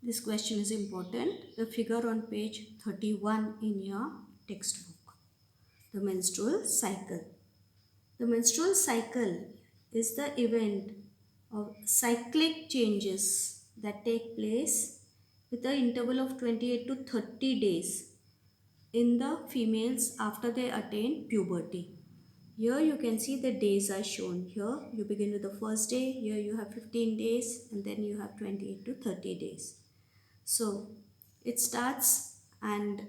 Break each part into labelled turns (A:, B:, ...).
A: This question is important. The figure on page 31 in your textbook. The menstrual cycle. The menstrual cycle is the event of cyclic changes that take place with an interval of 28 to 30 days in the females after they attain puberty. Here you can see the days are shown. Here you begin with the first day, here you have 15 days, and then you have 28 to 30 days. So it starts, and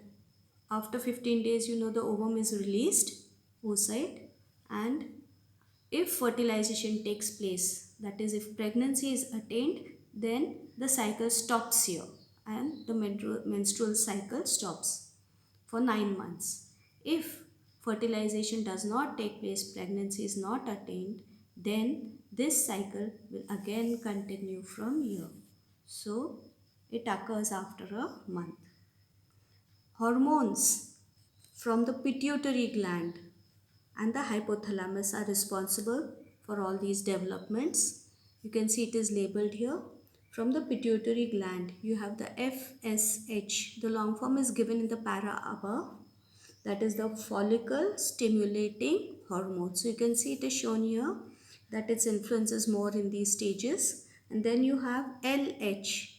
A: after 15 days, the ovum is released, oocyte, and if fertilization takes place, that is, if pregnancy is attained, then the cycle stops here and the menstrual cycle stops for 9 months. If fertilization does not take place, pregnancy is not attained, then this cycle will again continue from here. So it occurs after a month. Hormones from the pituitary gland and the hypothalamus are responsible for all these developments. You can see it is labeled here. From the pituitary gland, you have the FSH. The long form is given in the para above. That is the follicle stimulating hormone. So you can see it is shown here that its influence is more in these stages. And then you have LH,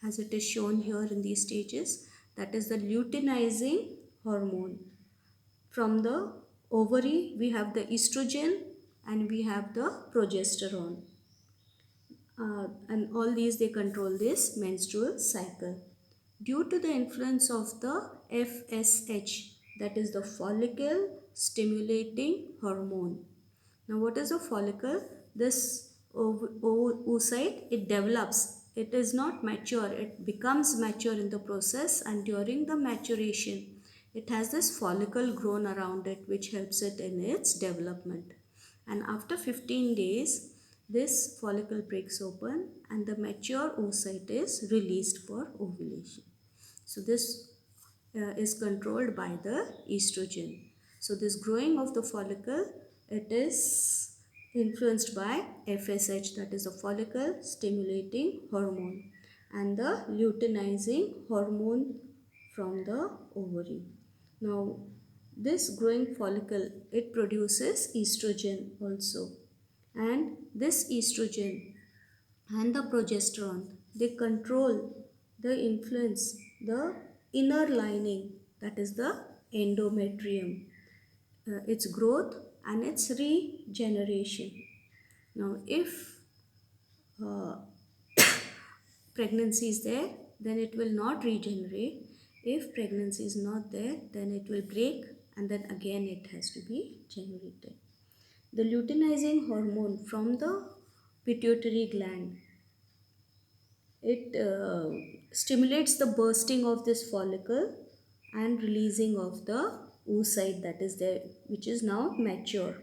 A: as it is shown here in these stages. That is the luteinizing hormone. From the ovary, we have the estrogen and we have the progesterone. And all these, they control this menstrual cycle. Due to the influence of the FSH, that is the follicle stimulating hormone. Now what is a follicle? This oocyte, it develops. It is not mature. It becomes mature in the process, and during the maturation, it has this follicle grown around it which helps it in its development. And after 15 days, this follicle breaks open and the mature oocyte is released for ovulation. So this is controlled by the estrogen. So this growing of the follicle, it is influenced by FSH, that is a follicle stimulating hormone, and the luteinizing hormone from the ovary. Now this growing follicle, it produces estrogen also, and this estrogen and the progesterone, they control the influence the inner lining, that is the endometrium, its growth and its regeneration. Now if uh, pregnancy is there, then it will not regenerate. If pregnancy is not there, then it will break and then again it has to be generated. The luteinizing hormone from the pituitary gland, it stimulates the bursting of this follicle and releasing of the oocyte that is there, which is now mature,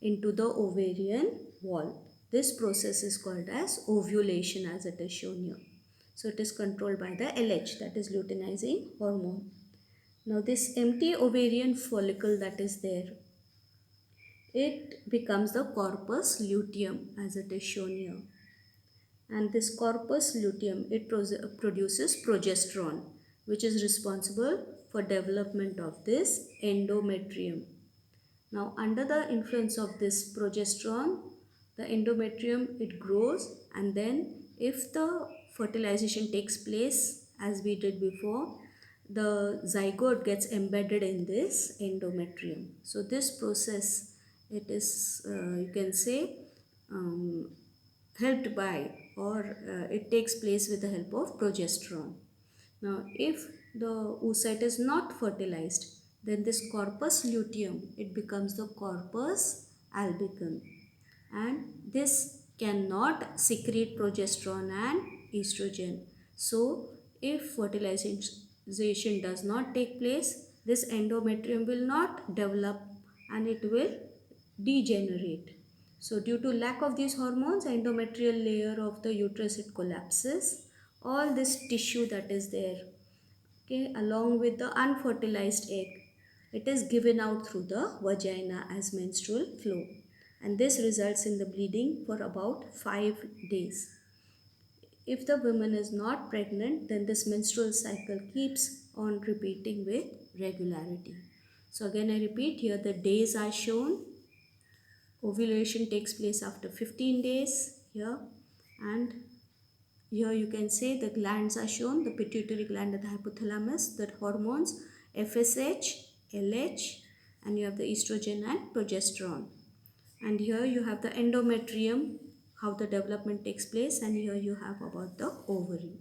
A: into the ovarian wall. This process is called as ovulation, as it is shown here. So it is controlled by the LH, that is luteinizing hormone. Now this empty ovarian follicle that is there, it becomes the corpus luteum, as it is shown here. And this corpus luteum, it produces progesterone, which is responsible for development of this endometrium. Now under the influence of this progesterone, the endometrium, it grows, and then if the fertilization takes place as we did before, the zygote gets embedded in this endometrium. So this process, it is you can say um, helped by, or it takes place with the help of progesterone. Now if the oocyte is not fertilized, then this corpus luteum, it becomes the corpus albicans, and this cannot secrete progesterone and estrogen. So if fertilization does not take place, this endometrium will not develop and it will degenerate. So due to lack of these hormones, endometrial layer of the uterus, it collapses. All this tissue that is there, okay, along with the unfertilized egg, it is given out through the vagina as menstrual flow, and this results in the bleeding for about 5 days. If the woman is not pregnant, then this menstrual cycle keeps on repeating with regularity. So again I repeat, here the days are shown. Ovulation takes place after 15 days here, and here you can say the glands are shown, the pituitary gland and the hypothalamus, the hormones FSH, LH, and you have the estrogen and progesterone. And here you have the endometrium, how the development takes place, and here you have about the ovary.